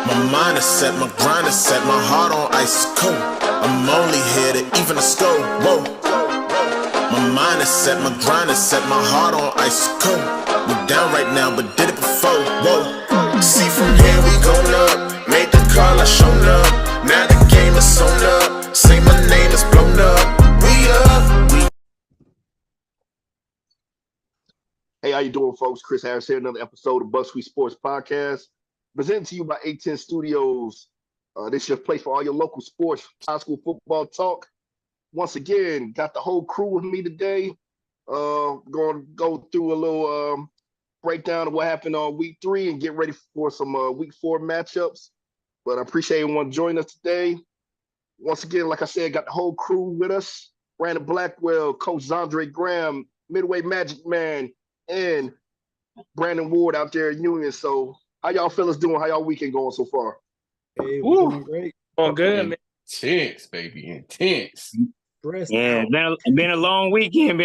My mind is set, my grind is set, my heart on ice cold. I'm only here to even the score. Whoa. My mind is set, my grind is set, my heart on ice cold. We down right now, but did it before. Whoa. See from here we going up. Made the call, I shown up. Now the game is sewn up. Say my name is blown up. We up. We. Hey, how you doing, folks? Chris Harris here, another episode of Buck Sweet Sports Podcast, presented to you by 810 Studios. This is your place for all your local sports, high school football talk. Once again, got the whole crew with me today. Going to go through a little breakdown of what happened on week 3 and get ready for some week 4 matchups. But I appreciate everyone joining us today. Once again, like I said, got the whole crew with us. Brandon Blackwell, Coach Andre Graham, Midway Magic Man, and Brandon Ward out there in Union. So how y'all fellas doing? How y'all weekend going so far? Hey, we're doing great. Going good, man. Intense, baby. Intense. Yeah, been a long weekend.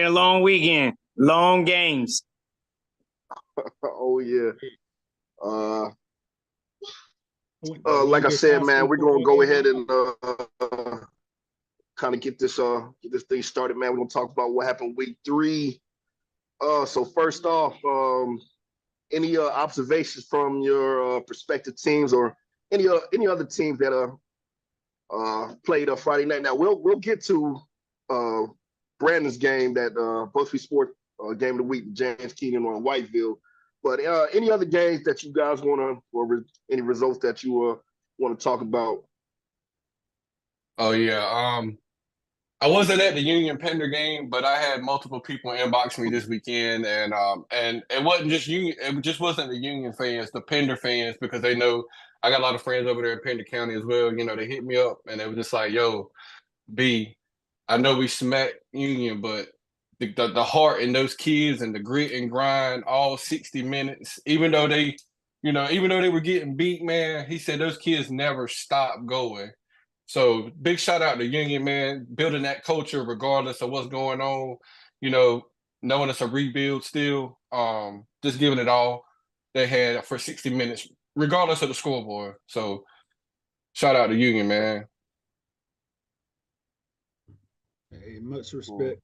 Long games. Oh, yeah. Like I said, man, we're going to go ahead and kind of get this thing started, man. We're going to talk about what happened week 3. So first off, any observations from your prospective teams or any other teams that played Friday night? Now we'll get to Brandon's game, that BuzzFeed Sport game of the week, James Keenan on Whiteville. But any other games that you guys want to, or any results that you want to talk about? Oh yeah. I wasn't at the Union Pender game, but I had multiple people inbox me this weekend, and it wasn't just Union. It just wasn't the Union fans, the Pender fans, because they know I got a lot of friends over there in Pender County as well. You know, they hit me up and they were just like, "Yo, B, I know we smacked Union, but the heart in those kids and the grit and grind, all 60 minutes, even though they were getting beat, man." He said those kids never stopped going. So big shout out to Union, man, building that culture regardless of what's going on, knowing it's a rebuild still, just giving it all they had for 60 minutes, regardless of the scoreboard. So shout out to Union, man. Hey, much respect.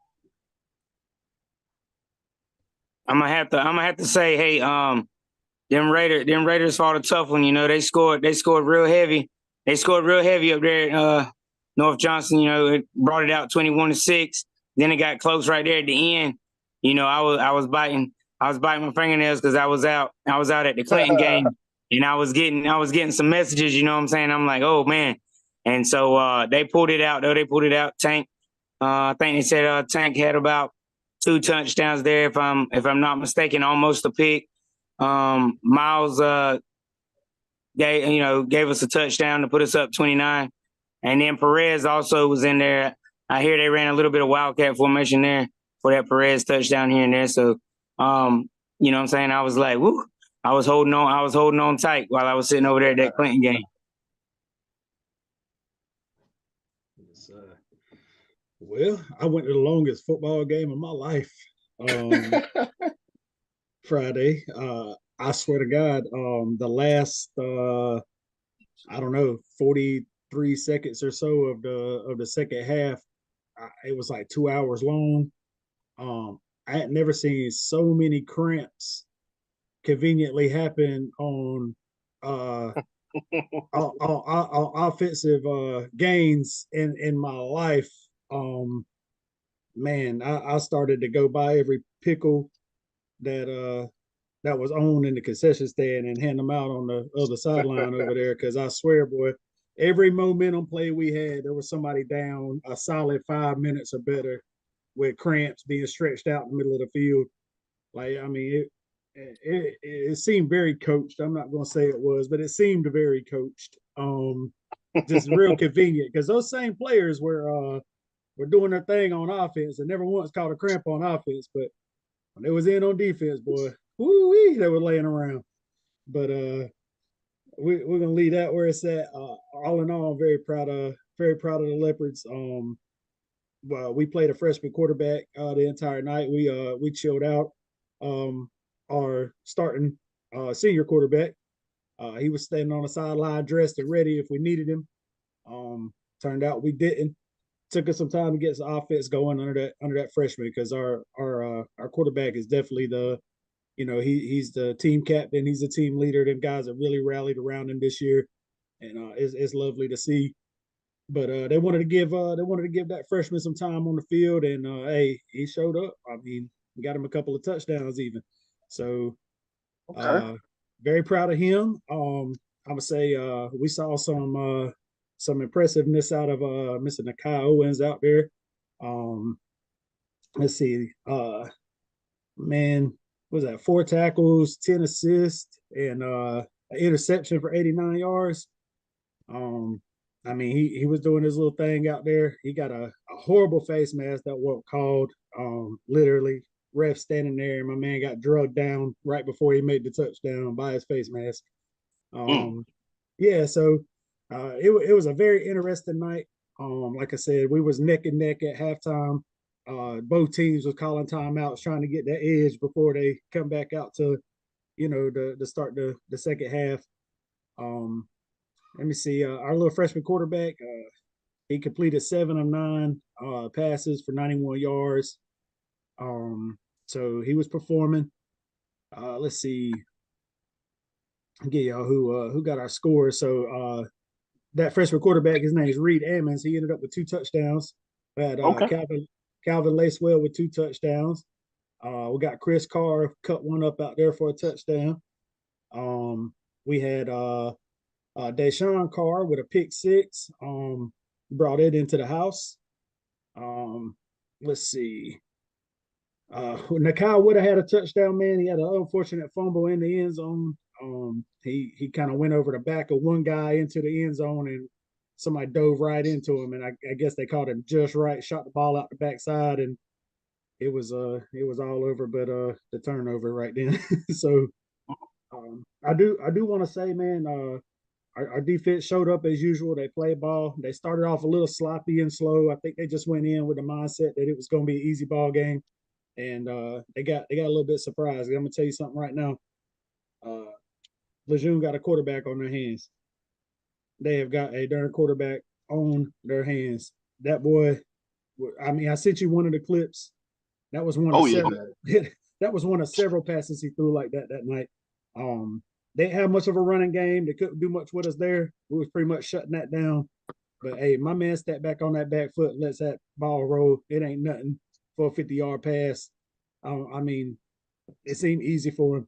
I'm gonna have to say, hey, them Raiders fought a tough one. They scored real heavy. They scored real heavy up there at North Johnson. It brought it out 21-6. Then it got close right there at the end. I was biting my fingernails because I was out at the Clinton game, and I was getting some messages. You know what I'm saying? I'm like, oh man. And so they pulled it out though. They pulled it out. Tank, I think they said Tank had about 2 touchdowns there, if I'm not mistaken, almost a pick. Miles gave us a touchdown to put us up 29. And then Perez also was in there. I hear they ran a little bit of wildcat formation there for that Perez touchdown here and there. So, you know what I'm saying? I was like, woo. I was holding on tight while I was sitting over there at that Clinton game. Well, I went to the longest football game of my life Friday. I swear to God, the last 43 seconds or so of the second half, it was like 2 hours long. I had never seen so many cramps conveniently happen on offensive gains in my life. Man, I started to go by every pickle that was on in the concession stand and hand them out on the other sideline over there, because I swear, boy, every momentum play we had, there was somebody down a solid 5 minutes or better with cramps being stretched out in the middle of the field. Like, I mean, it seemed very coached. I'm not going to say it was, but it seemed very coached. Just real convenient, because those same players were doing their thing on offense and never once caught a cramp on offense. But when they was in on defense, boy, woo-wee, they were laying around. But we're going to leave that where it's at. All in all, I'm very proud of the Leopards. Well, we played a freshman quarterback the entire night. We chilled out our starting senior quarterback. He was standing on the sideline, dressed and ready if we needed him. Turned out we didn't. Took us some time to get some offense going under that freshman because our quarterback is definitely he's the team captain, he's the team leader. Them guys have really rallied around him this year, and it's lovely to see. But they wanted to give that freshman some time on the field, and hey, he showed up. I mean, we got him a couple of touchdowns even. So very proud of him. I would say we saw some impressiveness out of Mr. Nakai Owens out there. Let's see, man, what was that 4 tackles, 10 assists, and an interception for 89 yards. I mean, he was doing his little thing out there. He got a horrible face mask that wasn't called. Literally, ref standing there, and my man got drugged down right before he made the touchdown by his face mask. Yeah, so it was a very interesting night. Like I said, we was neck and neck at halftime. Both teams was calling timeouts, trying to get that edge before they come back out to, to start the second half. Let me see. Our little freshman quarterback, he completed 7 of 9 passes for 91 yards. So he was performing. Let's see. Get y'all who got our scores. So that freshman quarterback, his name is Reed Ammons. He ended up with 2 touchdowns. We had Calvin Lacewell with 2 touchdowns. We got Chris Carr cut one up out there for a touchdown. We had Deshaun Carr with a pick 6. Brought it into the house. Let's see. Nakai would have had a touchdown, man. He had an unfortunate fumble in the end zone. He kind of went over the back of one guy into the end zone, and somebody dove right into him, and I guess they caught him just right, shot the ball out the backside, and it was all over, but the turnover right then. So I do want to say, man, our defense showed up as usual. They played ball. They started off a little sloppy and slow. I think they just went in with the mindset that it was going to be an easy ball game, and they got a little bit surprised. I'm gonna tell you something right now. Lejeune got a quarterback on their hands. They have got a darn quarterback on their hands. That boy, I mean, I sent you one of the clips. That was one of several. That was one of several passes he threw like that night. They didn't have much of a running game. They couldn't do much with us there. We was pretty much shutting that down. But hey, my man stepped back on that back foot, lets that ball roll. It ain't nothing for a 50-yard pass. I mean, it seemed easy for him.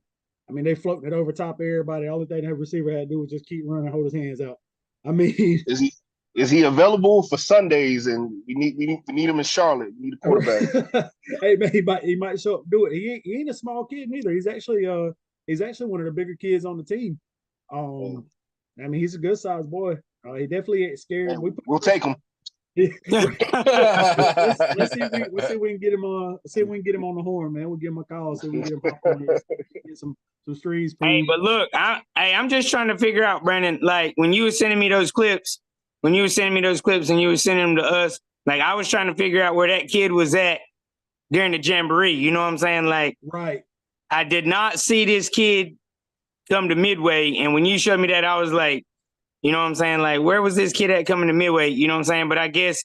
I mean, they floating it over top of everybody. All the thing that receiver had to do was just keep running, hold his hands out. I mean, is he available for Sundays? And we need him in Charlotte. We need a quarterback. Hey man, he might show up, do it. He ain't a small kid neither. He's actually one of the bigger kids on the team. I mean, he's a good sized boy. He definitely ain't scared. We'll take him. let's see if we can get him on. See if we can get him on the horn, man. We'll give him a call. See if we can get him on, get some streams. Hey, but look, I'm just trying to figure out, Brandon. Like when you were sending me those clips, and you were sending them to us, like I was trying to figure out where that kid was at during the jamboree. You know what I'm saying? Like, right. I did not see this kid come to Midway, and when you showed me that, I was like, you know what I'm saying? Like, where was this kid at coming to Midway? You know what I'm saying? But I guess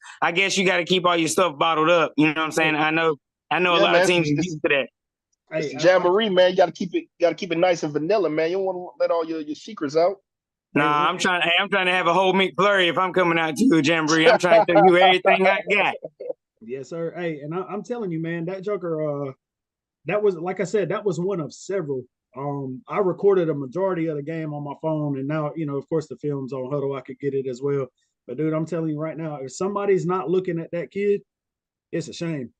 you got to keep all your stuff bottled up. You know what I'm saying? I know a lot of teams used to that. It's jamboree, man. You got to keep it nice and vanilla, man. You don't want to let all your secrets out. Nah, I'm trying to have a whole McFlurry if I'm coming out to a jamboree. I'm trying to tell you everything I got. Yes, sir. Hey, and I'm telling you, man, that joker, that was, like I said, that was one of several. I recorded a majority of the game on my phone, and now, of course, the film's on Huddle. I could get it as well. But dude, I'm telling you right now, if somebody's not looking at that kid, it's a shame.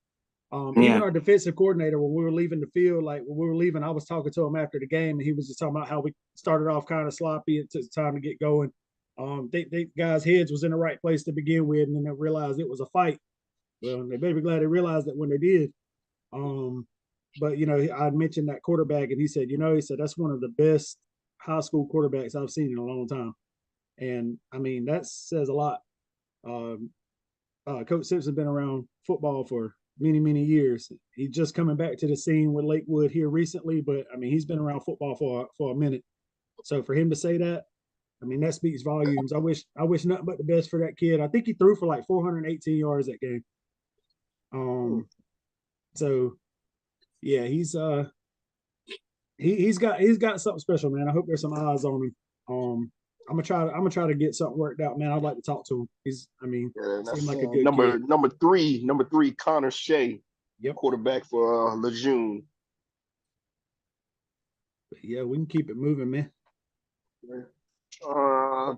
Even our defensive coordinator, when we were leaving the field, like when we were leaving, I was talking to him after the game, and he was just talking about how we started off kind of sloppy. It took time to get going. They guys' heads was in the right place to begin with, and then they realized it was a fight. Well, they better be glad they realized that when they did. But I mentioned that quarterback, and he said, that's one of the best high school quarterbacks I've seen in a long time. And I mean, that says a lot. Coach Simpson's been around football for many, many years. He's just coming back to the scene with Lakewood here recently, but I mean, he's been around football for a minute. So for him to say that, I mean, that speaks volumes. I wish nothing but the best for that kid. I think he threw for like 418 yards that game. So yeah, he's got something special, man. I hope there's some eyes on him. I'm gonna try to get something worked out, man. I'd like to talk to him. Seemed like a good kid. Number three, Connor Shea, Yep. quarterback for Lejeune. Yeah, we can keep it moving, man.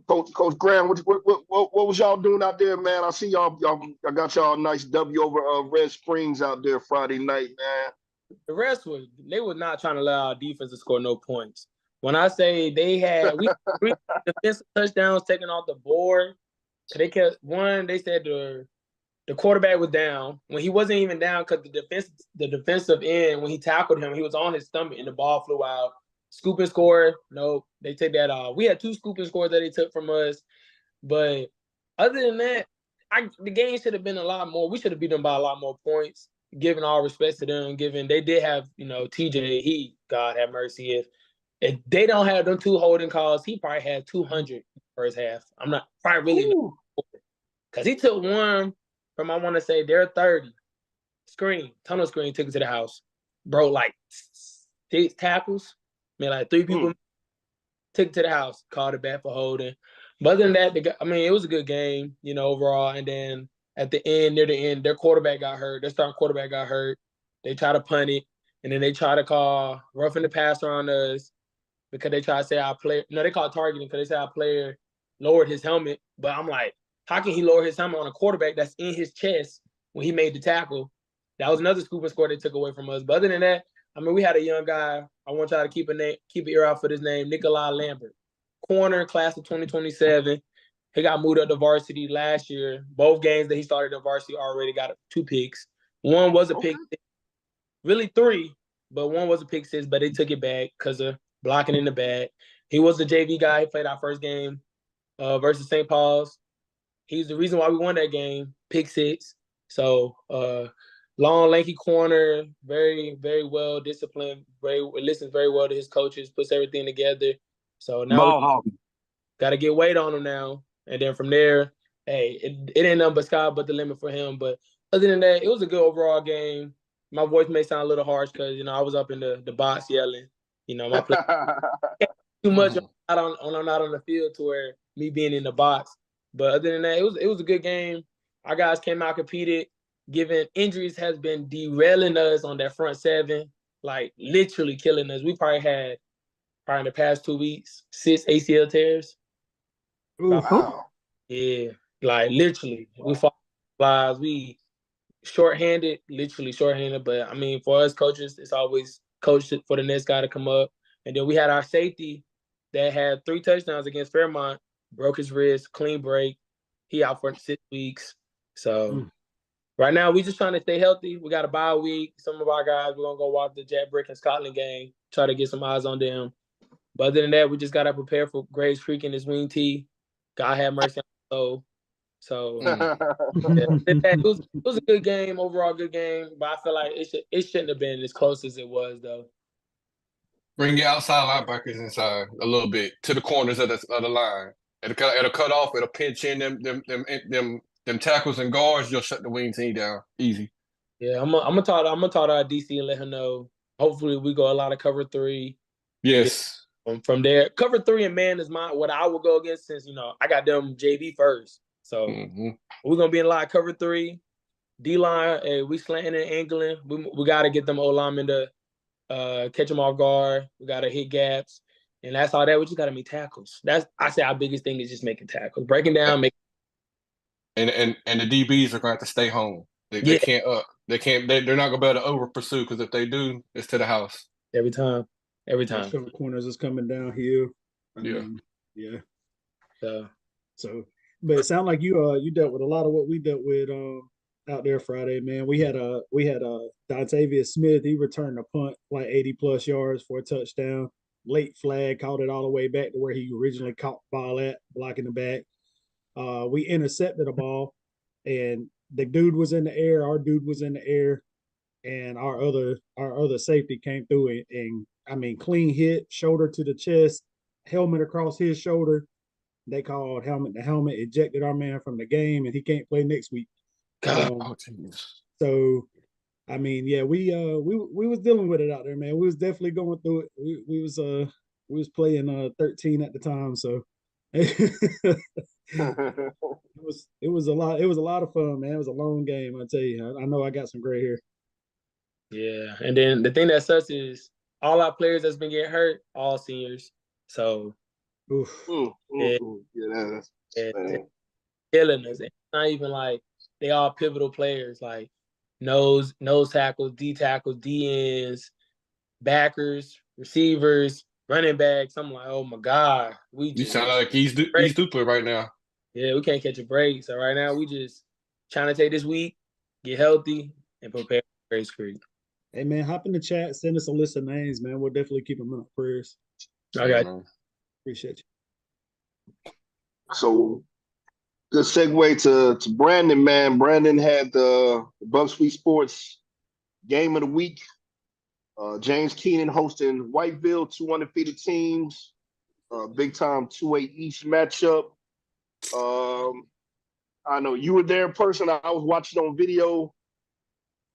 Coach Graham, what was y'all doing out there, man? I see y'all got y'all a nice W over Red Springs out there Friday night, man. The rest they were not trying to allow our defense to score no points. When I say we had three defensive touchdowns taken off the board, they kept one. They said the quarterback was down when he wasn't even down because the defensive end, when he tackled him, he was on his stomach and the ball flew out. Scoop and score, nope, they take that off. We had 2 scoop and scores that they took from us, but other than that, the game should have been a lot more. We should have beat them by a lot more points. Giving all respect to them, given they did have, TJ, God have mercy, if they don't have them 2 holding calls, he probably had 200 first half. I'm not probably really, because he took one from, I want to say, their 30 tunnel screen, took it to the house. Bro, like 6 tackles, like 3 people took it to the house, called it back for holding. But other than that, it was a good game, overall. And then at the end, near the end, their quarterback got hurt. Their starting quarterback got hurt. They tried to punt it, and then they tried to call roughing the passer on us because they tried to say our player. No, they called targeting because they said our player lowered his helmet. But I'm like, how can he lower his helmet on a quarterback that's in his chest when he made the tackle? That was another scoop and score they took away from us. But other than that, we had a young guy. I want y'all to keep an ear out for this name, Nikolai Lambert, corner, class of 2027. He got moved up to varsity last year. Both games that he started in varsity already got 2 picks. One was a pick, really 3, but one was a pick 6, but they took it back because of blocking in the back. He was the JV guy. He played our first game versus St. Paul's. He's the reason why we won that game, pick 6. So long, lanky corner, very, very well disciplined, listens very well to his coaches, puts everything together. So now got to get weight on him now. And then from there, hey, it ain't nothing but sky but the limit for him. But other than that, it was a good overall game. My voice may sound a little harsh because, I was up in the box yelling. My play too much I'm not on the field to where me being in the box. But other than that, it was a good game. Our guys came out, competed. Given injuries has been derailing us on that front 7, like literally killing us. We probably had in the past 2 weeks 6 ACL tears. Wow. Yeah, like literally, we fought lives. We shorthanded, literally shorthanded. But for us coaches, it's always coach for the next guy to come up. And then we had our safety that had 3 touchdowns against Fairmont, broke his wrist, clean break. He out for 6 weeks. So right now, we just trying to stay healthy. We got a bye week. Some of our guys, we're going to go watch the Jack Brick and Scotland game, try to get some eyes on them. But other than that, we just got to prepare for Graves Creek and his wing tee. God have mercy on the soul. So it was a good game, overall good game. But I feel like it shouldn't have been as close as it was, though. Bring your outside linebackers inside a little bit to the corners of the line. It'll cut off. It'll pinch in them tackles and guards. You'll shut the wing team down easy. Yeah, I'm gonna talk to our DC and let him know. Hopefully, we go a lot of cover 3. Yes. From there, cover 3 and man is what I will go against since I got them JV first. So we're gonna be in a lot of cover 3. D-line, we slanting and angling. We gotta get them O-linemen to catch them off guard. We gotta hit gaps, and that's all that. We just gotta make tackles. I say our biggest thing is just making tackles, breaking down, And the DBs are going to have to stay home. They can't. They're not going to be able to over pursue because if they do, it's to the house every time. Some corners is coming downhill. Yeah. So, but it sounds like you dealt with a lot of what we dealt with out there Friday, man. We had Dontavius Smith. He returned a punt like 80+ yards for a touchdown. Late flag, caught it all the way back to where he originally caught the ball at, blocking the back. We intercepted a ball, and the dude was in the air. Our dude was in the air, and our other safety came through and clean hit, shoulder to the chest, helmet across his shoulder. They called helmet to helmet, ejected our man from the game, and he can't play next week. Oh, jeez. So, I mean, yeah, we was dealing with it out there, man. We was definitely going through it. We was playing 13 at the time, so it was a lot of fun, man. It was a long game, I tell you. I know I got some gray hair. Yeah, and then the thing that sucks is all our players that's been getting hurt, all seniors. So Oof. Yeah, that's it's killing us. It's not even like they all pivotal players, like nose tackles, D tackles, D ends, backers, receivers, running backs. I'm like, oh my God, You sound like he's stupid right now. Yeah, we can't catch a break. So right now we just trying to take this week, get healthy, and prepare for Grace Creek. Hey man, hop in the chat, send us a list of names, man. We'll definitely keep them in our prayers. I got you. Appreciate you. So good segue to Brandon, man. Brandon had the Bub Sweet Sports game of the week. James Keenan hosting Whiteville, two undefeated teams. Big time 2A East matchup. I know you were there in person. I was watching on video.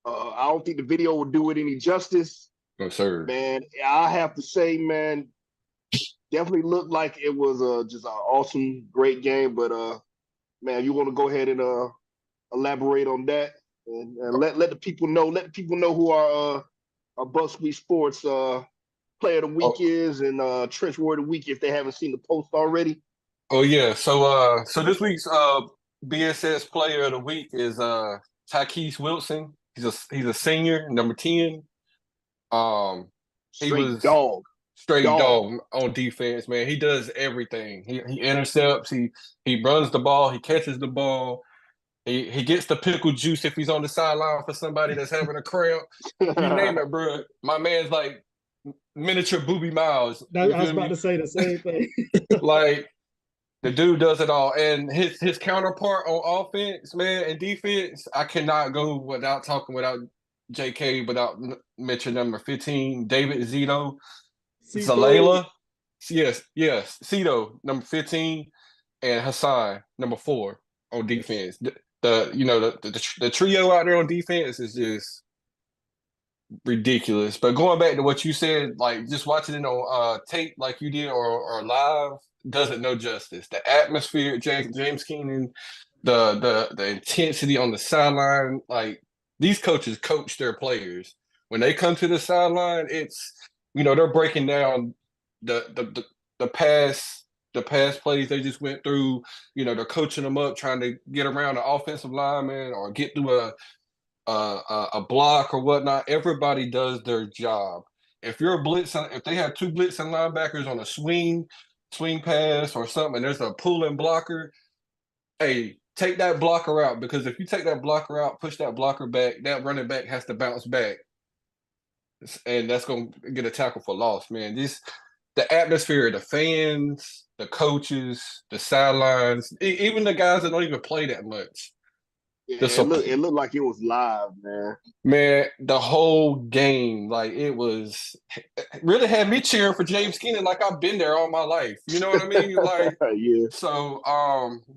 I don't think the video would do it any justice. No, sir. Man, I have to say, man, definitely looked like it was just an awesome, great game. But man, you want to go ahead and elaborate on that and let the people know. Let the people know who our Buzzsweet Sports player of the week is and trench word of the week if they haven't seen the post already. Oh yeah, so this week's BSS player of the week is Tykees Wilson. He's a senior, number 10. Straight dog on defense, man. He does everything. He intercepts. He runs the ball. He catches the ball. He gets the pickle juice if he's on the sideline for somebody that's having a cramp. You name it, bro. My man's like miniature Booby Miles. I was about to say the same thing. Like the dude does it all, and his counterpart on offense, man, and defense. I cannot go without talking without JK, without mentioning number 15, David Zito, Zalela. Yes, Zito, number 15, and Hassan, number 4 on defense. The trio out there on defense is just ridiculous. But going back to what you said, like just watching it on tape like you did or live doesn't know justice. The atmosphere, James Keenan, the intensity on the sideline, like these coaches coach their players. When they come to the sideline, it's they're breaking down the past plays they just went through. They're coaching them up, trying to get around the offensive lineman or get through a block or whatnot. Everybody does their job. If you're if they have 2 blitzing linebackers on a swing pass or something, and there's a pulling blocker, hey, take that blocker out, because if you take that blocker out, push that blocker back, that running back has to bounce back, and that's going to get a tackle for loss, man. The atmosphere, the fans, the coaches, the sidelines, even the guys that don't even play that much. Yeah, it looked like it was live, man. Man, the whole game, like it really had me cheering for James Keenan like I've been there all my life. You know what I mean? Like, yeah. So,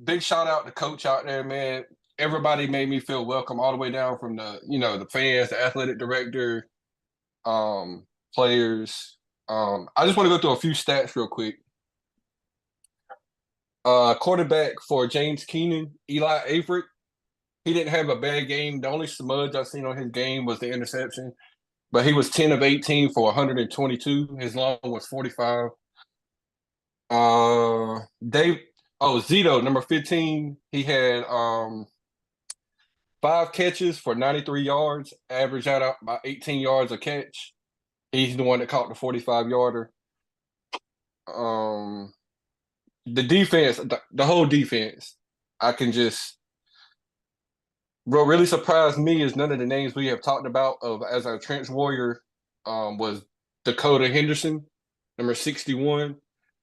big shout out to coach out there, man. Everybody made me feel welcome all the way down from the fans, the athletic director, players. I just want to go through a few stats real quick. Quarterback for James Keenan, Eli Avery. He didn't have a bad game. The only smudge I've seen on his game was the interception. But he was 10 of 18 for 122. His long was 45. Zito, number 15, he had 5 catches for 93 yards, averaged out about 18 yards a catch. He's the one that caught the 45-yarder. The defense, the whole defense, what really surprised me is none of the names we have talked about as our trench warrior was Dakota Henderson, number 61.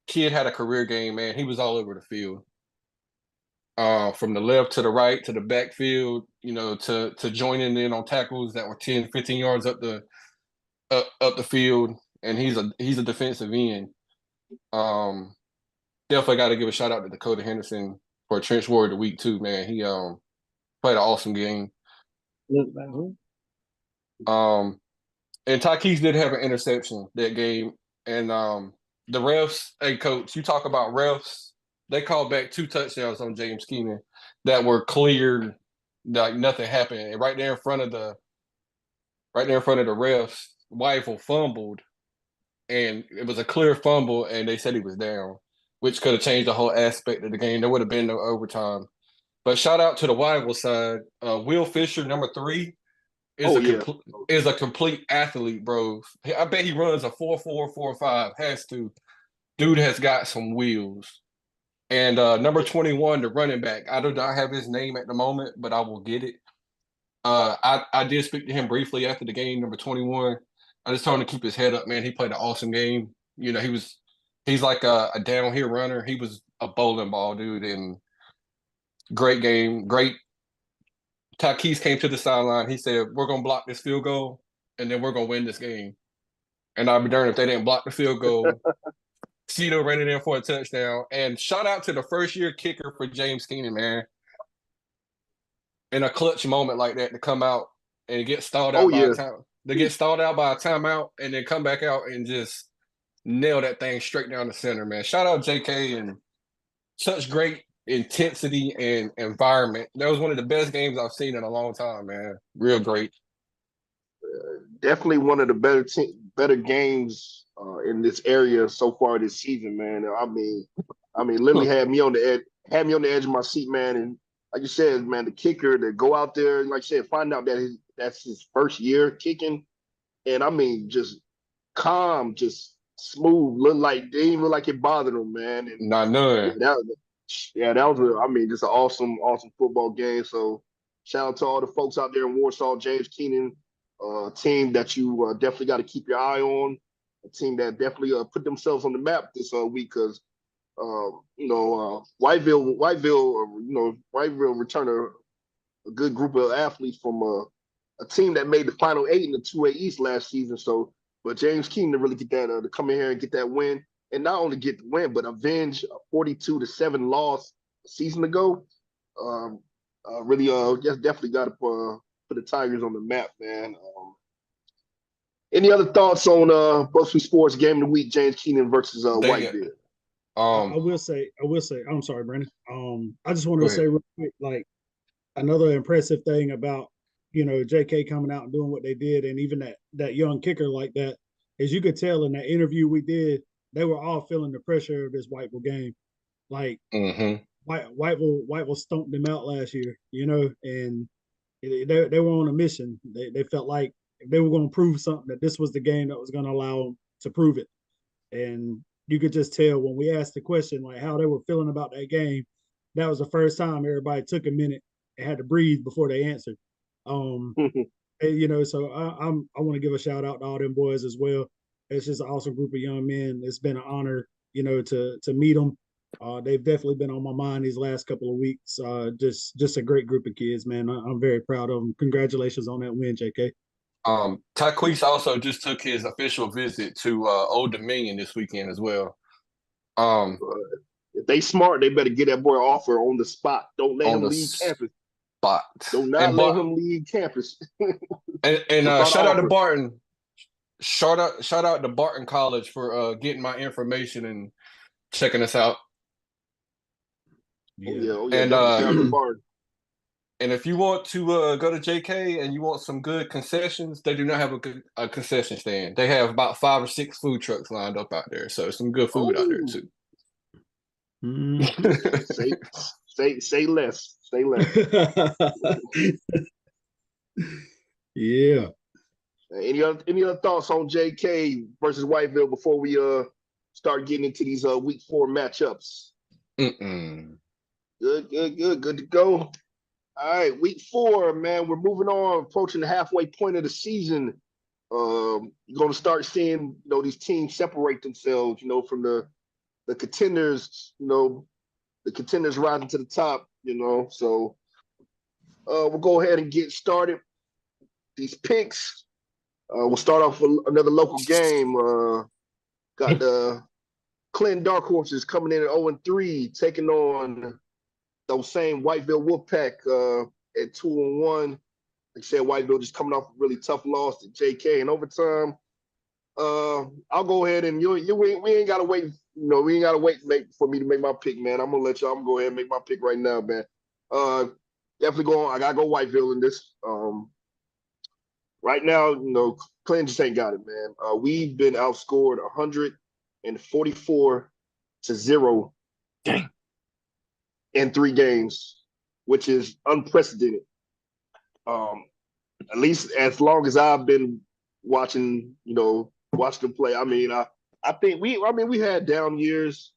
Kid had a career game, man. He was all over the field. From the left to the right to the backfield, to joining in on tackles that were 10, 15 yards up the field. And he's a defensive end. Definitely got to give a shout out to Dakota Henderson for Trench Warrior of the Week too, man. He played an awesome game. And Takis did have an interception that game. And the refs, hey coach, you talk about refs, they called back 2 touchdowns on James Keenan that were cleared, like nothing happened. And right there in front of the refs, Weifel fumbled, and it was a clear fumble, and they said he was down, which could have changed the whole aspect of the game. There would have been no overtime. But shout out to the Weifel side. Will Fisher, number 3, is a complete athlete, bro. I bet he runs a 4.4, 4.5. Has to. Dude has got some wheels. And number 21, the running back. I do not have his name at the moment, but I will get it. I did speak to him briefly after the game, number 21. I just told him to keep his head up, man. He played an awesome game. You know, he's like a downhill runner. He was a bowling ball dude, and great game. Great. Takis came to the sideline. He said, "We're gonna block this field goal, and then we're gonna win this game." And I'd be darned if they didn't block the field goal. Cito ran it in for a touchdown. And shout out to the first-year kicker for James Keenan, man. In a clutch moment like that to come out and get stalled out by a time. They get stalled out by a timeout and then come back out and just nail that thing straight down the center, man. Shout out JK and such great intensity and environment. That was one of the best games I've seen in a long time, man. Real great. Definitely one of the better games in this area so far this season, man. I mean, literally had me on the edge of my seat, man. And like you said, man, the kicker to go out there, like I said, find out that that's his first year kicking, and I mean, just calm, just smooth, didn't even look like it bothered him, man. And not none. That was just an awesome football game. So shout out to all the folks out there in Warsaw, James Keenan, team that you definitely got to keep your eye on, a team that definitely put themselves on the map this week because Whiteville returned a good group of athletes from a team that made the Final 8 in the 2A East last season. So, but James Keenan to really get that to come in here and get that win, and not only get the win, but avenge a 42-7 loss a season ago. Definitely got to put the Tigers on the map, man. Any other thoughts on BuzzFeed Sports Game of the Week, James Keenan versus Whitebeard? I will say, I'm sorry, Brandon. I just want to say real quick, like another impressive thing about, JK coming out and doing what they did, and even that young kicker like that, is you could tell in that interview we did, they were all feeling the pressure of this Whiteville game. Like Whiteville stomped them out last year, and they were on a mission. They felt like if they were going to prove something, that this was the game that was going to allow them to prove it. And you could just tell when we asked the question, like how they were feeling about that game, that was the first time everybody took a minute and had to breathe before they answered. So I want to give a shout out to all them boys as well. It's just an awesome group of young men. It's been an honor, to meet them. They've definitely been on my mind these last couple of weeks. Just a great group of kids, man. I'm very proud of them. Congratulations on that win, JK. Taquise also just took his official visit to Old Dominion this weekend as well. If they smart, they better get that boy an offer on the spot. Don't let him leave campus. Do not let him leave campus. and shout out to Barton. Shout out to Barton College for getting my information and checking us out. And if you want to go to JK and you want some good concessions, they do not have a concession stand. They have about 5 or 6 food trucks lined up out there, so some good food out there too. Say less. Yeah. Any other thoughts on JK versus Whiteville before we start getting into these week 4 matchups? Good to go. All right, week 4, man. We're moving on, approaching the halfway point of the season. You're going to start seeing, these teams separate themselves, from the contenders, the contenders rising to the top, So we'll go ahead and get started. These picks. We'll start off with another local game. Got the Clinton Dark Horses coming in at 0-3, taking on those same Whiteville Wolfpack at 2-1. Like I said, Whiteville just coming off a really tough loss to JK in overtime. I'll go ahead and we ain't gotta wait. We ain't gotta wait for me to make my pick, man. I'm gonna go ahead and make my pick right now, man. Definitely go on. I gotta go Whiteville in this. Right now, Clinton just ain't got it, man. We've been outscored 144-0 in 3 games, which is unprecedented. At least as long as I've been watching them play. I mean, I think we had down years.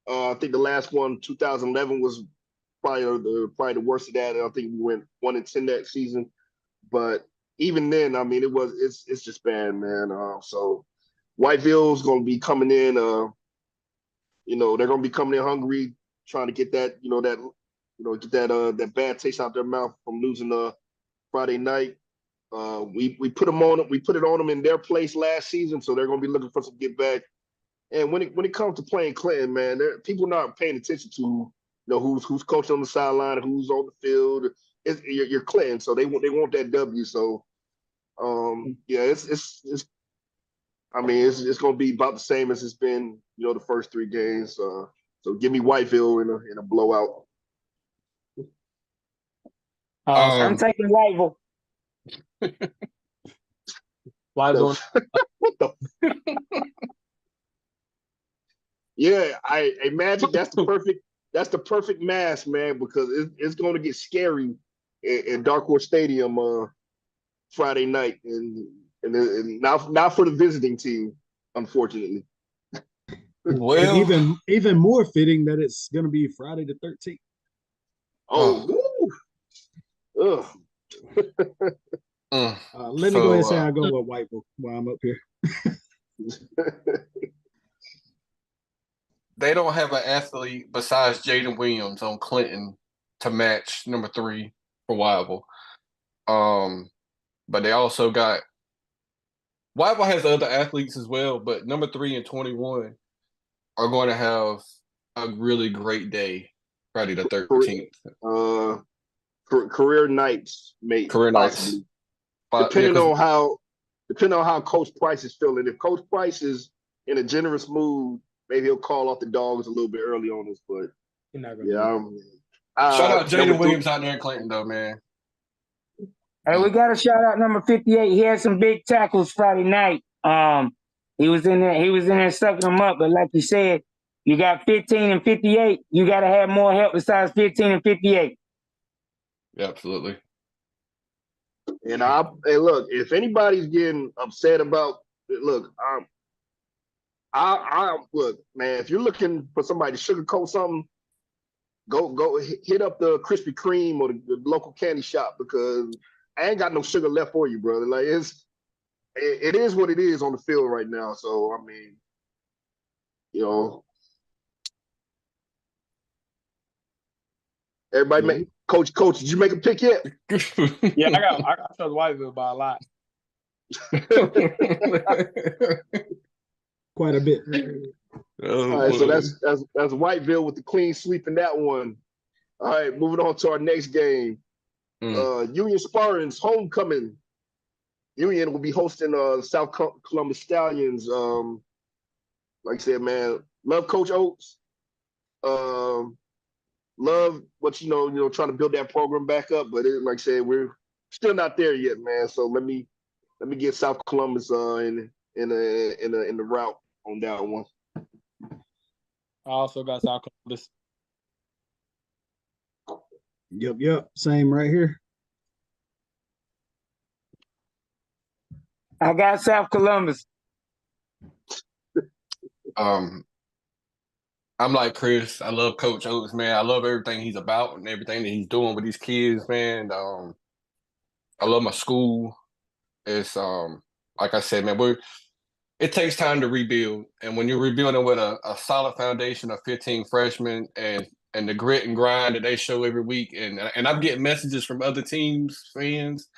I think the last one, 2011, was probably the worst of that. I think we went 1-10 that season, but even then, I mean, it's just bad, man. So Whiteville's going to be coming in. They're going to be coming in hungry, trying to get that that bad taste out their mouth from losing Friday night. We put them on. We put it on them in their place last season, so they're going to be looking for some get back. And when it comes to playing Clinton, man, people not paying attention to who's coaching on the sideline and who's on the field. You're Clinton, so they want that W. So it's going to be about the same as it's been the first 3 games. So give me Whiteville in a blowout. I'm taking Whiteville. Whiteville. What the? Yeah, I imagine that's the perfect mask, man, because it's going to get scary in Dark Horse Stadium Friday night, and not for the visiting team, unfortunately. Well, and even more fitting that it's going to be Friday the 13th. Ugh. Let me go ahead and say I'll go with Whiteville while I'm up here. They don't have an athlete besides Jaden Williams on Clinton to match number 3 for Whiteville. But they also got Whiteville has other athletes as well, but number 3 and 21 are going to have a really great day Friday the 13th. Career nights, mate. Career nights. Depending on how Coach Price is feeling. If Coach Price is in a generous mood, maybe he'll call off the dogs a little bit early on us. But shout out Jaden Williams out there in Clinton, though, man. Hey, we got to shout out number 58. He had some big tackles Friday night. He was in there sucking them up. But like you said, you got 15 and 58. You got to have more help besides 15 and 58. Yeah, absolutely. And look, if anybody's getting upset about it, look, look, man, if you're looking for somebody to sugarcoat something, go hit up the Krispy Kreme or the local candy shop, because I ain't got no sugar left for you, brother. Like it is what it is on the field right now. So I mean, everybody Coach, did you make a pick yet? Yeah, I got trust Whiteville by a lot. Quite a bit. All right, so that's Whiteville with the clean sweep in that one. All right, moving on to our next game. Union Spartans homecoming. Union will be hosting South Columbus Stallions. Like I said, man, love Coach Oates. Love what trying to build that program back up, but like I said, we're still not there yet, man. So let me get South Columbus in the route on that one. I also got South Columbus. Yep. Same right here. I got South Columbus. I'm like Chris. I love Coach Oates, man. I love everything he's about and everything that he's doing with these kids, man. I love my school. It's like I said, man, it takes time to rebuild. And when you're rebuilding with a solid foundation of 15 freshmen and the grit and grind that they show every week, and I'm getting messages from other teams, fans,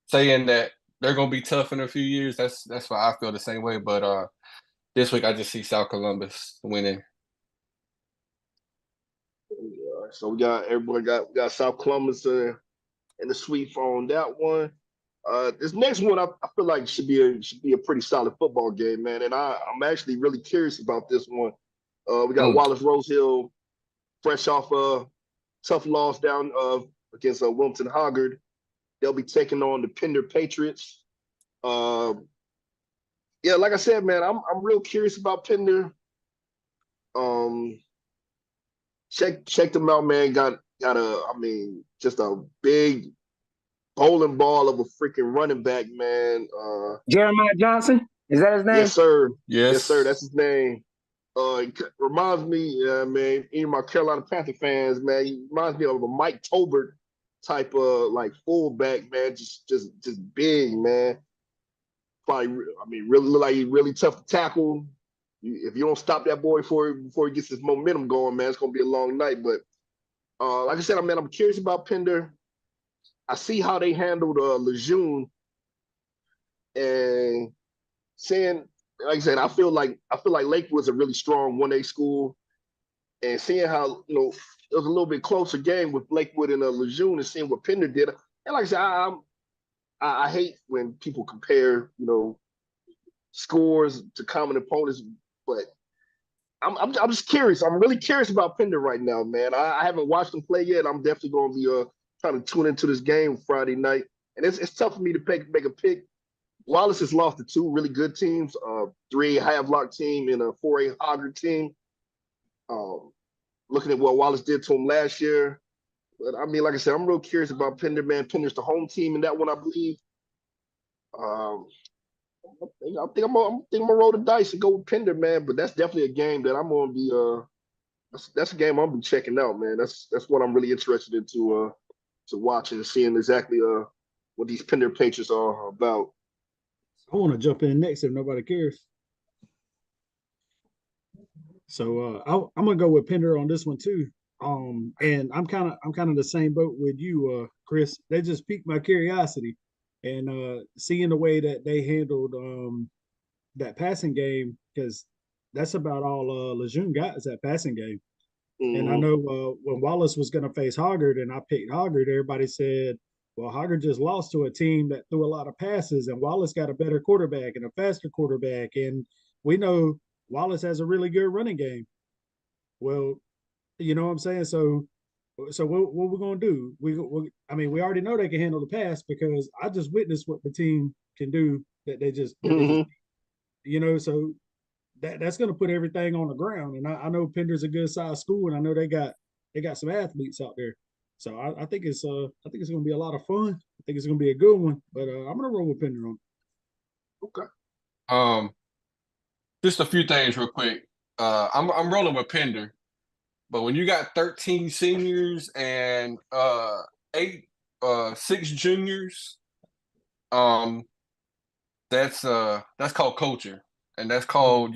saying that they're gonna be tough in a few years. That's why I feel the same way. But this week I just see South Columbus winning. So everybody got South Columbus in the sweep on that one. This next one I feel like should be a pretty solid football game, man. And I'm actually really curious about this one. We got Wallace Rosehill, fresh off a tough loss down against Wilmington Hoggard. They'll be taking on the Pender Patriots. Yeah, like I said, man, I'm real curious about Pender. Check them out, man. Got just a big bowling ball of a freaking running back, man. Jeremiah Johnson, is that his name? Yes, sir. Yes, yes sir. That's his name. It reminds me, man, any of my Carolina Panther fans, man, he reminds me of a Mike Tolbert type of like fullback, man. Just big, man. Probably, really look like he's really tough to tackle. If you don't stop that boy before he gets his momentum going, man, it's gonna be a long night. But like I said, I'm curious about Pender. I see how they handled Lejeune, and saying, like I said, I feel like Lakewood's a really strong 1A school, and seeing how it was a little bit closer game with Lakewood and Lejeune, and seeing what Pender did. And like I said, I hate when people compare scores to common opponents, but I'm just curious. I'm really curious about Pender right now, man. I haven't watched him play yet. I'm definitely going to be trying to tune into this game Friday night, and it's tough for me to make a pick. Wallace has lost to two really good teams, 3A Havelock team and a 4A Hoggard team. Looking at what Wallace did to him last year. But like I said, I'm real curious about Pender, man. Pender's the home team in that one, I believe. I think I'm gonna roll the dice and go with Pender, man. But that's definitely a game that I'm gonna be that's a game I'm gonna be checking out, man. That's what I'm really interested in to watching and seeing exactly what these Pender Patriots are about. I want to jump in next if nobody cares. So I'm gonna go with Pender on this one too. And I'm kind of the same boat with you, Chris. They just piqued my curiosity, and seeing the way that they handled that passing game, because that's about all Lejeune got is that passing game. Mm-hmm. And I know when Wallace was going to face Hoggard, and I picked Hoggard, everybody said, well, Hoggard just lost to a team that threw a lot of passes, and Wallace got a better quarterback and a faster quarterback, and we know Wallace has a really good running game. Well, you know what I'm saying? So what we're gonna do? We already know they can handle the pass because I just witnessed what the team can do. That they just so that's gonna put everything on the ground. And I know Pender's a good sized school, and I know they got some athletes out there. So I think it's gonna be a lot of fun. I think it's gonna be a good one. But I'm gonna roll with Pender on it. Okay. Just a few things real quick. I'm rolling with Pender. But when you got 13 seniors and 6 juniors, that's called culture, and that's called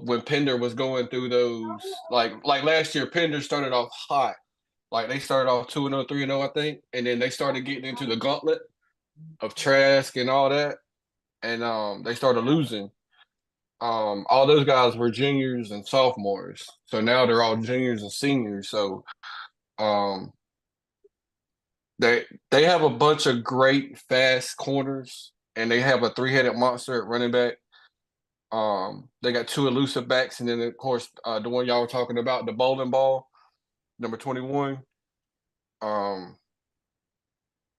when Pender was going through those like last year. Pender started off hot, like they started off 2-0, 3-0, I think, and then they started getting into the gauntlet of Trask and all that, and they started losing. All those guys were juniors and sophomores. So now they're all juniors and seniors. So they have a bunch of great fast corners, and they have a 3-headed monster at running back. They got 2 elusive backs, and then of course the one y'all were talking about, the bowling ball, number 21.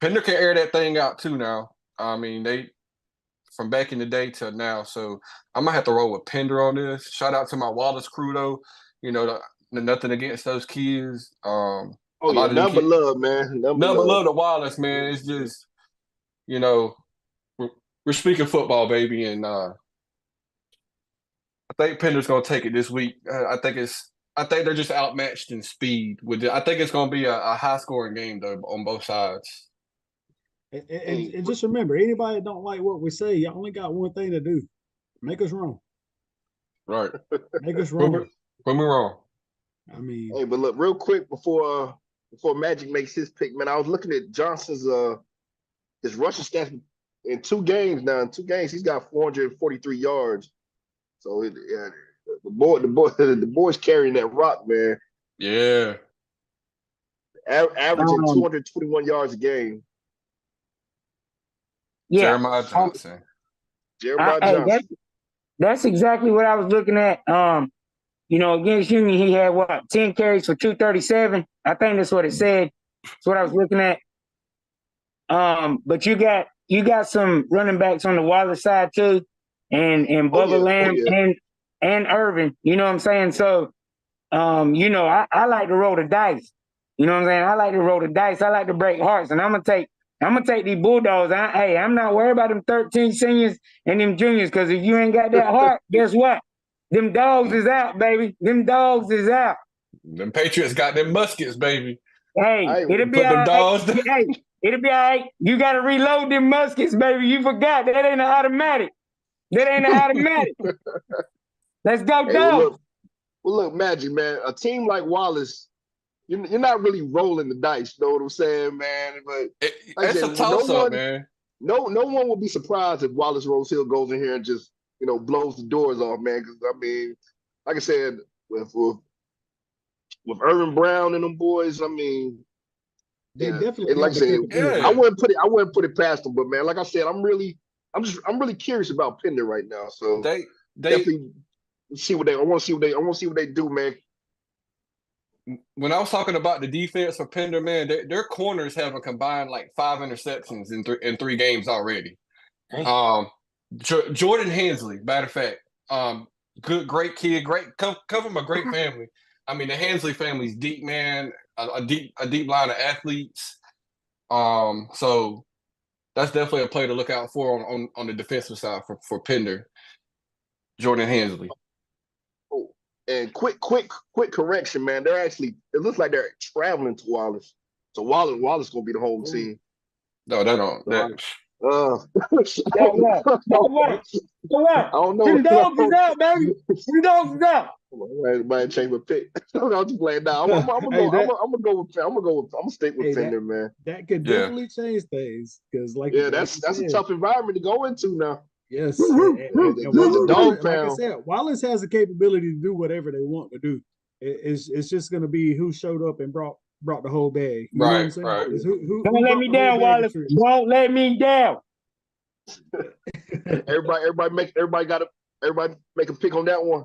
Pender can air that thing out too now. They from back in the day till now. So I'm gonna have to roll with Pender on this. Shout out to my Wallace crew though. Nothing against those kids. Nothing but love, man. Nothing but love to Wallace, man. It's just, we're speaking football, baby, and I think Pender's gonna take it this week. I think they're just outmatched in speed. I think it's gonna be a high scoring game though on both sides. And just remember, anybody that don't like what we say, you only got one thing to do: make us wrong. Right. Make us wrong. When we're wrong. Hey, but look, real quick before Magic makes his pick, man, I was looking at Johnson's his rushing stats in 2 games now. In 2 games, he's got 443 yards. So yeah, the boys carrying that rock, man. Yeah. Averaging 221 yards a game. Yeah. Jeremiah Johnson. Jeremiah Hey, Johnson. that's exactly what I was looking at. Against Union, he had 10 carries for 237. I think that's what it said. That's what I was looking at. But you got some running backs on the Wallace side too, and Bubba Lamb and Irvin. You know what I'm saying? So, I like to roll the dice. You know what I'm saying? I like to roll the dice. I like to break hearts, and I'm gonna take these Bulldogs. I'm not worried about them 13 seniors and them juniors, because if you ain't got that heart, guess what? Them dogs is out, baby. Them dogs is out. Them Patriots got them muskets, baby. Hey, it'll be Put all them right. dogs down. Hey, it'll be all right. You got to reload them muskets, baby. You forgot. That ain't an automatic. Let's go, Hey, dogs. look, Magic, man. A team like Wallace, you're not really rolling the dice. You know what I'm saying, man? But like It's I a said, toss-up, man. No one will be surprised if Wallace Rose Hill goes in here and just blows the doors off, man. Because I mean, like I said, with Irvin Brown and them boys, I mean, They yeah, definitely like I have the said, capability. I wouldn't put it past them. But man, like I said, I'm really curious about Pender right now. So They definitely see what they. I want to see what they do, man. When I was talking about the defense for Pender, man, their corners have a combined like 5 interceptions in three games already. Jordan Hensley, matter of fact, great kid, come from a great family. I mean, the Hensley family's deep, man, a deep line of athletes. So that's definitely a player to look out for on the defensive side for Pender. Jordan Hensley. Oh, and quick correction, man. It looks like they're traveling to Wallace. So Wallace gonna be the home team. No, they don't. What? I don't know. Them dogs is out, baby. Them dogs is out. Might change my pick. I'm just playing now. I'm gonna stick with Pender, man. That could definitely change things, because that's a tough environment to go into now. Yes. Dog Like I said, Wallace has the capability to do whatever they want to do. It's just going to be who showed up and brought the whole bag. You know what I'm saying? Right. Don't let me down, Wallace. Don't let me down. Everybody make a pick on that one.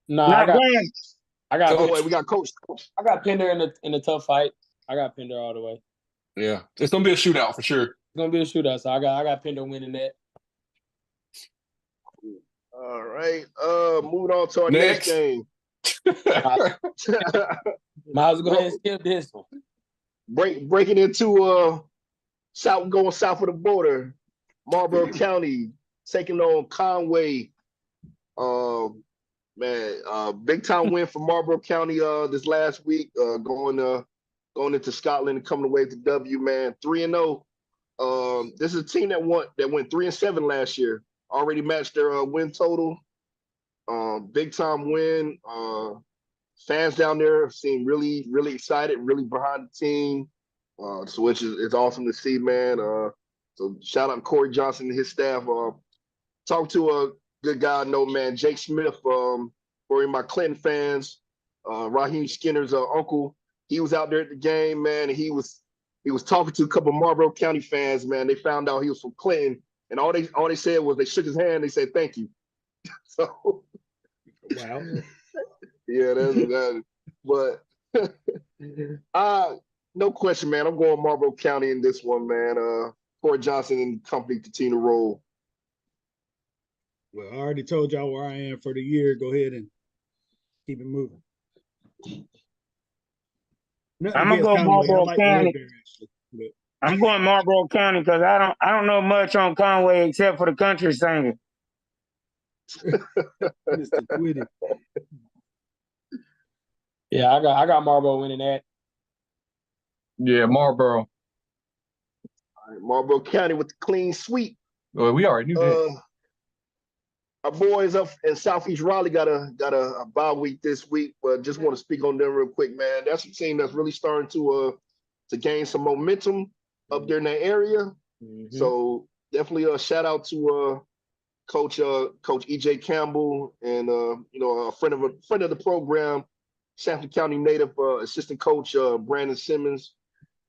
No, Not I got. We got coach. I got Pender in a tough fight. I got Pender all the way. Yeah, it's gonna be a shootout for sure. It's gonna be a shootout, so I got Pender winning that. All right. Moving on to our next game. Might as well go ahead and skip this one. Breaking into going south of the border, Marlboro County taking on Conway. Big time win for Marlboro County this last week. Going into Scotland and coming away with the W, man. 3-0. This is a team that went 3-7 last year. Already matched their win total. Big time win. Fans down there seem really, really excited, really behind the team. So which is awesome to see, man. So shout out to Corey Johnson and his staff. Talk to a good guy I know, man, Jake Smith, for my Clinton fans. Raheem Skinner's uncle. He was out there at the game, man, and he was talking to a couple of Marlboro County fans, man. They found out he was from Clinton, and all they said was they shook his hand. They said thank you. So, wow. Yeah, that's that. But no question, man. I'm going Marlboro County in this one, man. Corey Johnson and company continue to roll. Well, I already told y'all where I am for the year. Go ahead and keep it moving. I'm gonna go Marlboro County. I'm going Marlboro County because I don't know much on Conway except for the country singer. Mr. Quiddy. Yeah, I got Marlboro winning that. Yeah, Marlboro. All right, Marlboro County with the clean sweep. Well, we already knew that. Our boys up in Southeast Raleigh got a bye week this week, but just want to speak on them real quick, man. That's a team that's really starting to gain some momentum up there in that area. Mm-hmm. So definitely a shout out to Coach EJ Campbell, and a friend of the program, Sanford County native assistant coach Brandon Simmons,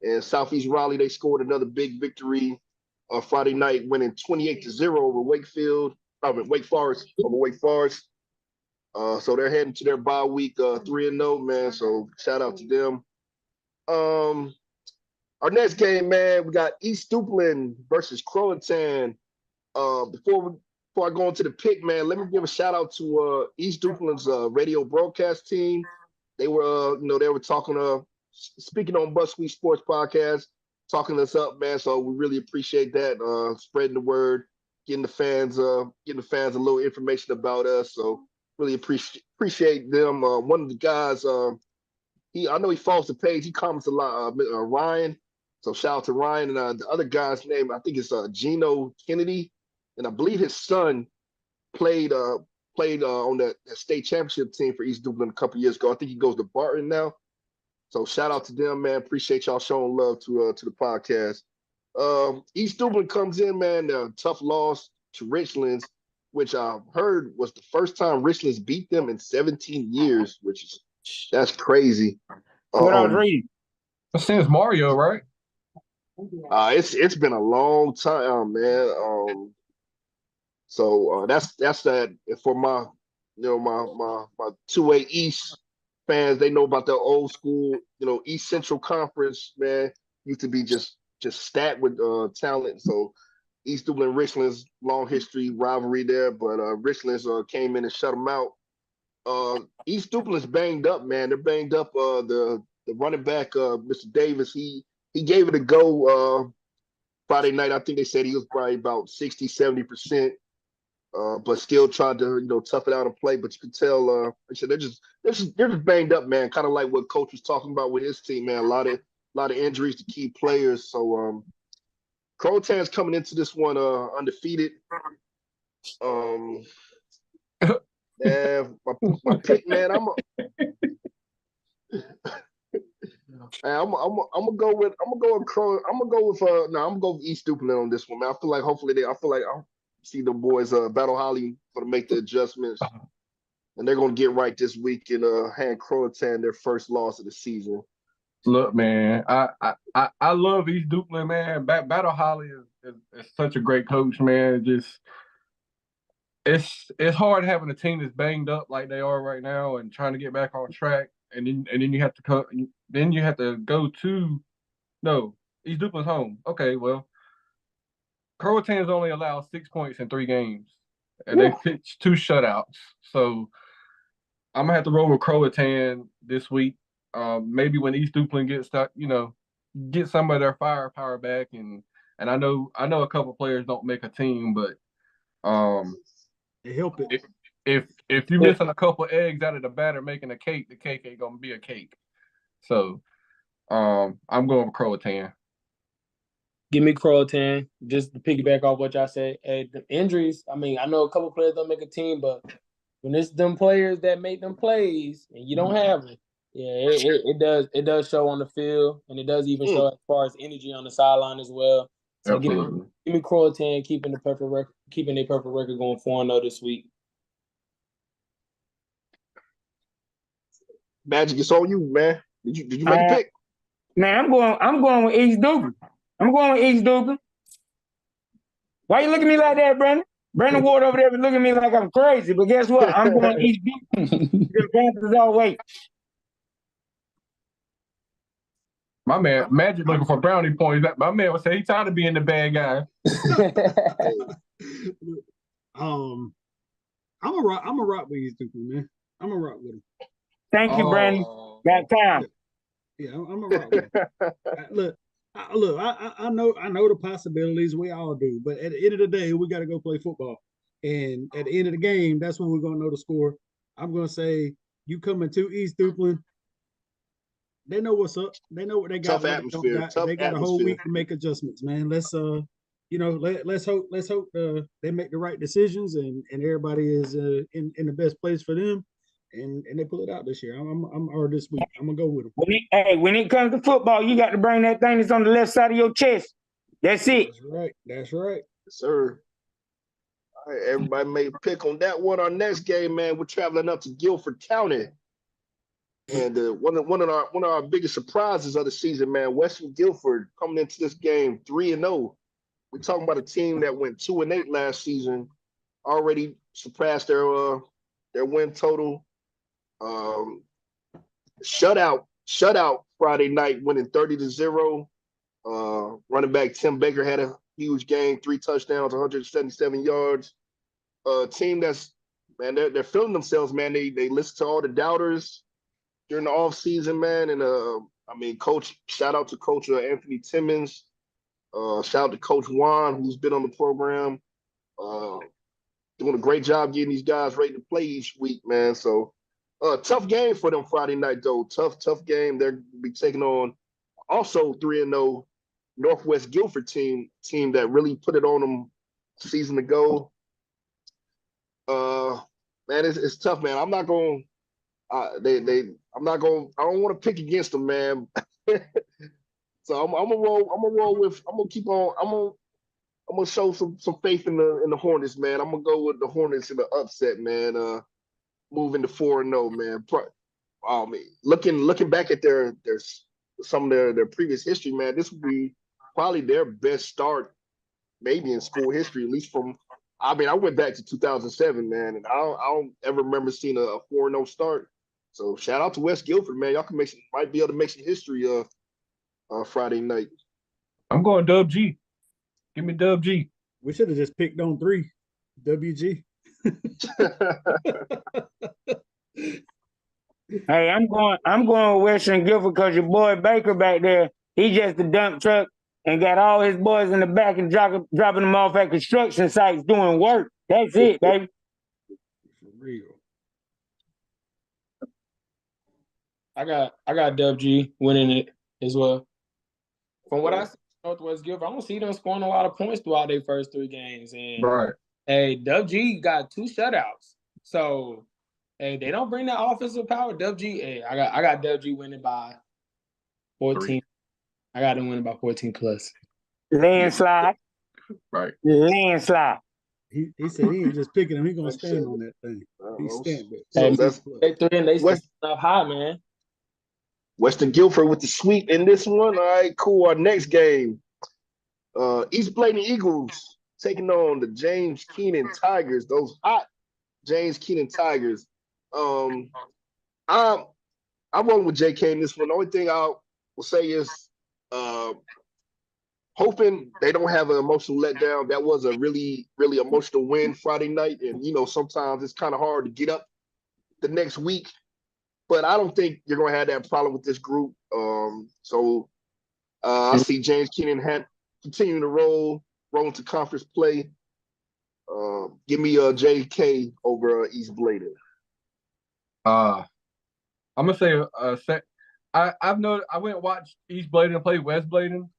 and Southeast Raleigh. They scored another big victory Friday night, winning 28-0 over Wake Forest over Wake Forest. So they're heading to their bye week 3-0, man. So shout out to them. Our next game, man, we got East Duplin versus Croatan. Before I go into the pick, man, let me give a shout out to East Duplin's radio broadcast team. They were, they were talking, speaking on Bus Sweet Sports Podcast, talking us up, man. So we really appreciate that, spreading the word, getting the fans a little information about us. So really appreciate them. One of the guys, I know he follows the page. He comments a lot. Ryan. So shout out to Ryan, and the other guy's name, I think it's Gino Kennedy, and I believe his son played on that state championship team for East Duplin a couple years ago. I think he goes to Barton now. So shout out to them, man. Appreciate y'all showing love to the podcast. East Duplin comes in, man. Tough loss to Richlands, which I heard was the first time Richlands beat them in 17 years, that's crazy. What I was reading. Since Mario, right? It's been a long time, man. So that's that for my my 2A East fans. They know about the old school, East Central Conference, man. Used to be just stacked with talent. So East Duplin Richlands, long history rivalry there, but Richlands came in and shut them out. East Duplin's banged up, man. They're banged up. The running back, Mr. Davis, he gave it a go Friday night. I think they said he was probably about 60-70%, but still tried to tough it out and play. But you could tell, they're just banged up, man. Kind of like what Coach was talking about with his team, man. A lot of injuries to key players. So Crotan's coming into this one undefeated. My pick, man. I'm gonna go with East Duplin on this one, man. I feel like I'll see the boys Battle Holly gonna make the adjustments, and they're gonna get right this week and hand Croatan their first loss of the season. Look, man, I love East Duplin, man. Battle Holly is such a great coach, man. It's hard having a team that's banged up like they are right now and trying to get back on track, and then you have to go to East Duplin's home. Okay, well, Croatan's only allowed 6 points in 3 games, and they pitched 2 shutouts. So I'm gonna have to roll with Croatan this week. Maybe when East Duplin gets stuck, get some of their firepower back, and I know a couple players don't make a team, but they help it. If you're missing a couple eggs out of the batter making a cake, the cake ain't gonna be a cake. So I'm going with Croatan. Give me Croatan. Just to piggyback off what y'all said. Hey, the injuries, I mean, I know a couple players don't make a team, but when it's them players that make them plays and you don't have them, it does show on the field, and it does even show as far as energy on the sideline as well. So give me Croatan keeping their perfect record going 4-0 this week. Magic, it's on you, man. Did you make a pick? Man, I'm going with East Duplin. Why you looking at me like that, Brandon? Brandon Ward over there looking at me like I'm crazy, but guess what? I'm going East Duplin. The Panthers all wait. My man, Magic looking for brownie points. My man would say he's tired of being the bad guy. I'm a rock with East Duplin, man. I'm a rock with him. Thank you, Brandon. Got time. Yeah, I'm a rock with him. I know the possibilities. We all do, but at the end of the day, we got to go play football. And at the end of the game, that's when we're gonna know the score. I'm gonna say you coming to East Duplin. They know what's up. They know what they got. Tough atmosphere. They got a whole week to make adjustments, man. Let's hope they make the right decisions and everybody is in the best place for them, and they pull it out this year. Or this week. I'm gonna go with them. When it comes to football, you got to bring that thing that's on the left side of your chest. That's it. That's right. Yes, sir. All right, everybody made a pick on that one. Our next game, man, we're traveling up to Guilford County. And one of our biggest surprises of the season, man, Western Guilford coming into this game 3-0. We're talking about a team that went 2-8 last season, already surpassed their win total. Shutout Friday night, winning 30-0. Running back Tim Baker had a huge game, 3 touchdowns, 177 yards. Team that's, man, they're feeling themselves, man. They listen to all the doubters during the off season, man. And Coach, shout out to Coach Anthony Timmons. Shout out to Coach Juan, who's been on the program. Doing a great job getting these guys ready to play each week, man. So tough game for them Friday night, though. Tough game. They'll be taking on also 3-0 Northwest Guilford team that really put it on them season ago. Man, it's tough, man. I'm not going. I don't want to pick against them, man. So I'm gonna roll with. I'm gonna show some faith in the Hornets, man. I'm gonna go with the Hornets in the upset, man. Moving to 4-0, man. Looking back at their some of their previous history, man, this would be probably their best start, maybe in school history, at least from. I went back to 2007, man, and I don't ever remember seeing a 4-0 start. So shout out to West Guilford, man. Y'all might be able to make some history Friday night. I'm going Dub G. Give me Dub G. We should have just picked on 3. WG. Hey, I'm going with Western Guilford because your boy Baker back there, he just a dump truck and got all his boys in the back and dropping them off at construction sites doing work. That's it, baby. For real. I got Dub G winning it as well. From what I see, Northwest Guilford, I don't see them scoring a lot of points throughout their first 3 games. And Right. hey, Dub G got 2 shutouts. So hey, they don't bring that offensive power. Dub G, hey, I got Dub G winning by 14. I got him winning by 14 plus. Landslide. Right. Landslide. He said he ain't just picking him. He's gonna stand on that thing. He's standing. Hey, that's they 3 and they still up high, man. Western Guilford with the sweep in this one. All right, cool. Our next game, East Bladen Eagles taking on the James Keenan Tigers. Those hot James Keenan Tigers. I'm rolling with JK in this one. The only thing I will say is hoping they don't have an emotional letdown. That was a really, really emotional win Friday night. And, sometimes it's kind of hard to get up the next week. But I don't think you're going to have that problem with this group. So I see James Keenan continuing to roll into conference play. Give me JK over East Bladen. I'm gonna say I've noticed I went and watched East Bladen play West Bladen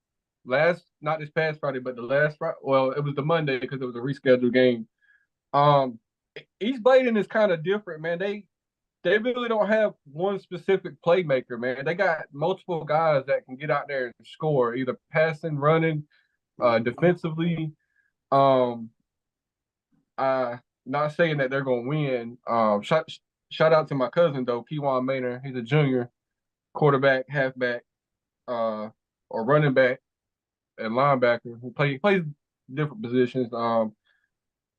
not this past Friday, but the last Friday. Well, it was the Monday because it was a rescheduled game. East Bladen is kind of different, man. They really don't have one specific playmaker, man. They got multiple guys that can get out there and score, either passing, running, defensively. Not saying that they're gonna win. Shout out to my cousin though, Kewan Maynard. He's a junior quarterback, halfback, or running back and linebacker who plays different positions.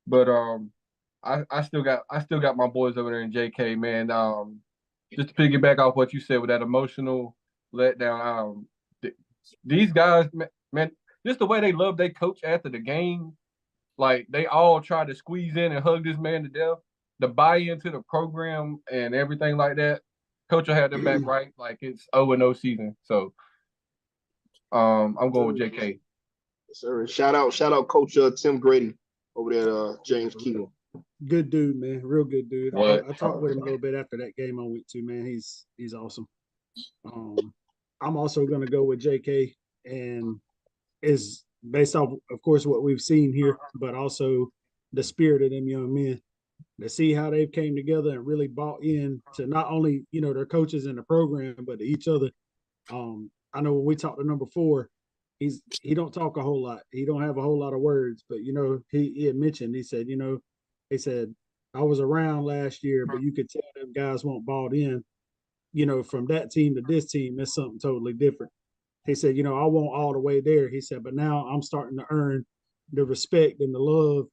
But I still got my boys over there in JK, man. Just to piggyback off what you said with that emotional letdown. These guys, man, just the way they love their coach after the game, like they all try to squeeze in and hug this man to death. The buy-in to the program and everything like that, coach will have them back right. Like it's 0-0 season. So I'm going with JK. Yes, sir. Shout out Coach Tim Grady over there at James Keenan. Good dude, man. Real good dude. I talked with him a little bit after that game I went to, man. He's awesome. I'm also going to go with JK, and is based off, of course, what we've seen here, but also the spirit of them young men. To see how they've came together and really bought in to not only, their coaches in the program, but to each other. I know when we talked to number 4, he don't talk a whole lot. He don't have a whole lot of words, but he had mentioned, he said, he said, I was around last year, but you could tell them guys weren't bought in. From that team to this team, it's something totally different. He said, I won't all the way there. He said, but now I'm starting to earn the respect and the love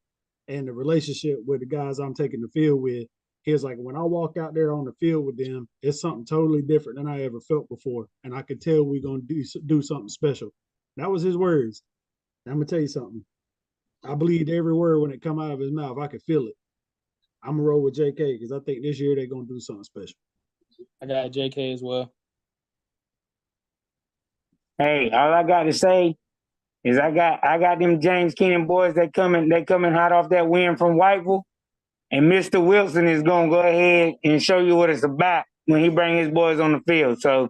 and the relationship with the guys I'm taking the field with. He was like, when I walk out there on the field with them, it's something totally different than I ever felt before. And I could tell we're going to do something special. That was his words. I'm going to tell you something. I believed every word when it come out of his mouth. I could feel it. I'm going to roll with JK because I think this year they're going to do something special. I got JK as well. Hey, all I got to say is I got them James Keenan boys. They coming hot off that win from Whiteville. And Mr. Wilson is gonna go ahead and show you what it's about when he bring his boys on the field. So,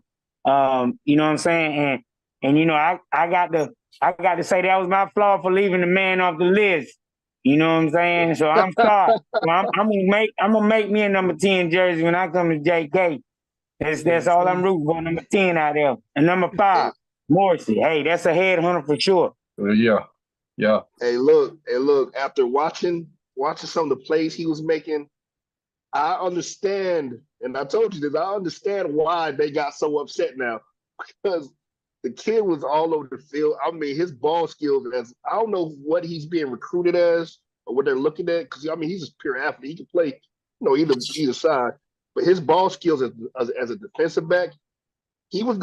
you know what I'm saying? And I got to say that was my flaw for leaving the man off the list. You know what I'm saying? So I'm sorry. So I'm gonna make me a number 10 jersey when I come to JK. That's all I'm rooting for. Number 10 out there, and number 5, Morrissey. Hey, that's a headhunter for sure. Yeah. Hey, look. After watching some of the plays he was making, I understand, and I told you this, I understand why they got so upset now. Because the kid was all over the field. I mean, his ball skills, I don't know what he's being recruited as or what they're looking at, because, I mean, he's a pure athlete. He can play, either side. But his ball skills as a defensive back, he was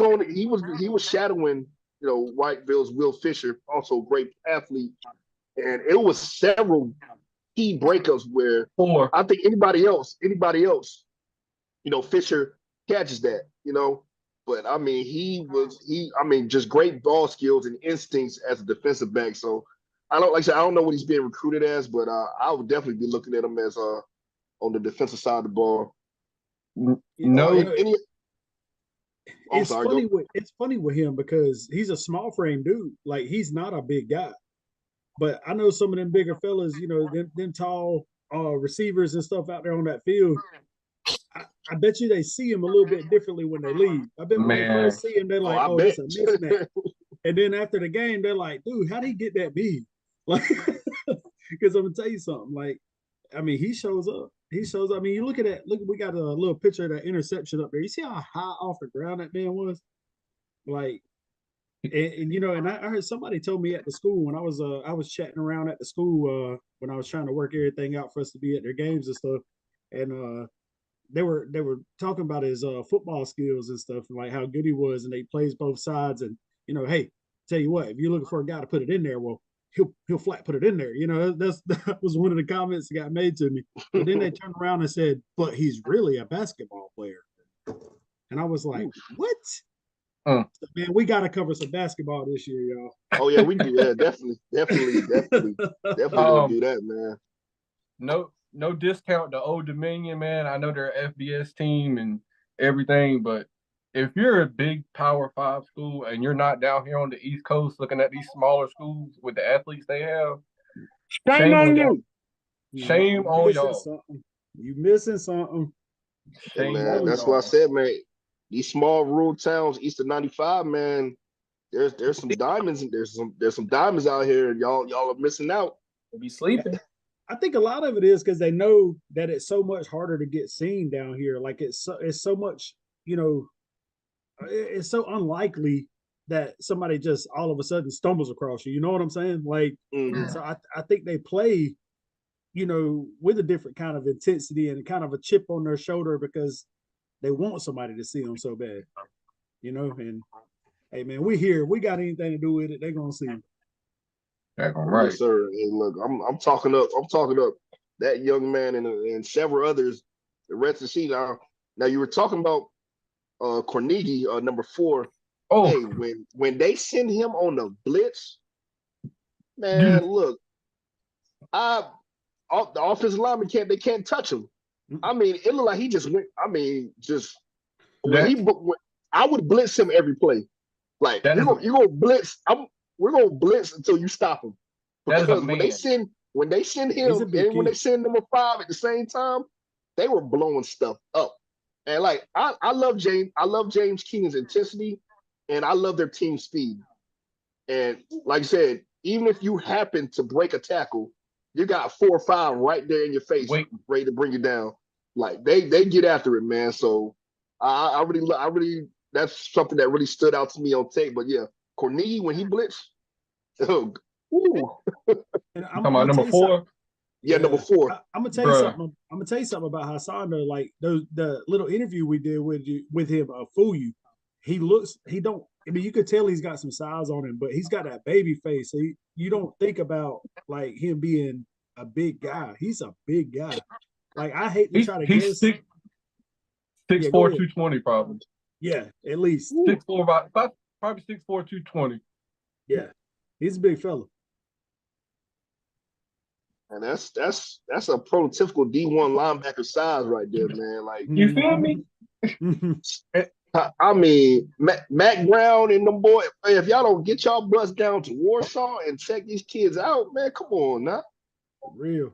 shadowing, Whiteville's Will Fisher, also a great athlete. And it was several key breakups where I think anybody else, Fisher catches that, But I mean, just great ball skills and instincts as a defensive back. So I don't know what he's being recruited as, but I would definitely be looking at him as on the defensive side of the ball. It's funny with him because he's a small frame dude. Like, he's not a big guy. But I know some of them bigger fellas, them tall receivers and stuff out there on that field. I bet you they see him a little bit differently when they leave. I bet when they first see him, they're like, "Oh, that's a mismatch." And then after the game, they're like, "Dude, how did he get that big?" Like, because I'm gonna tell you something. Like, I mean, he shows up. I mean, you look at that. Look, we got a little picture of that interception up there. You see how high off the ground that man was? Like. And I heard somebody told me at the school when I was chatting around at the school when I was trying to work everything out for us to be at their games and stuff, and they were talking about his football skills and stuff, like how good he was, and he plays both sides, and hey, tell you what, if you're looking for a guy to put it in there, well, he'll flat put it in there. That was one of the comments that got made to me. But then they turned around and said, but he's really a basketball player, and I was like, what? So, man, we got to cover some basketball this year, y'all. Oh yeah, we do that. Definitely do that, man. No discount to Old Dominion, man. I know they're an FBS team and everything, but if you're a big Power 5 school and you're not down here on the East Coast looking at these smaller schools with the athletes they have, shame on you. Shame on y'all. You missing something. Hey, man, that's what I said, man. These small rural towns east of 95, man, there's some diamonds and there's some diamonds out here, and y'all are missing out. They'll be sleeping. I think a lot of it is because they know that it's so much harder to get seen down here. Like, it's so much, it's so unlikely that somebody just all of a sudden stumbles across you. You know what I'm saying? Like, so I think they play, with a different kind of intensity and kind of a chip on their shoulder because they want somebody to see them so bad, and hey, man, we here. We got anything to do with it, they're going to see them. Right. Yes, sir. Hey, look, I'm talking up that young man and several others the rest of the season. Now you were talking about Carnegie, number 4. Oh, hey, when they send him on the blitz, man, look, the offensive lineman can't touch him. I mean, it looked like he just went. I mean, I would blitz him every play. Like, you're gonna blitz. We're gonna blitz until you stop him. Because when they send him and when they send number 5 at the same time, they were blowing stuff up. And like, I love James. I love James Keenan's intensity, and I love their team speed. And like I said, even if you happen to break a tackle, you got 4 or 5 right there in your face, ready to bring you down. Like they get after it, man. So I really that's something that really stood out to me on tape. But yeah, Cornelius when he blitzed, oh, ooh. And I'm talking about number 4. Yeah, number 4. I'm gonna tell you something. I'm gonna tell you something about Hassan. Though, like the little interview we did with him, fool you. He don't. I mean, you could tell he's got some size on him, but he's got that baby face. So you don't think about like him being a big guy. He's a big guy. Like I hate to try to guess. 6'4", 220 probably. Yeah, at least 6'4", probably 6'4", 220. Yeah, he's a big fella. And that's a prototypical D1 linebacker size right there, man. Like you feel me? I mean, Mac Brown and them boys. If y'all don't get y'all butts down to Warsaw and check these kids out, man, come on now. For real.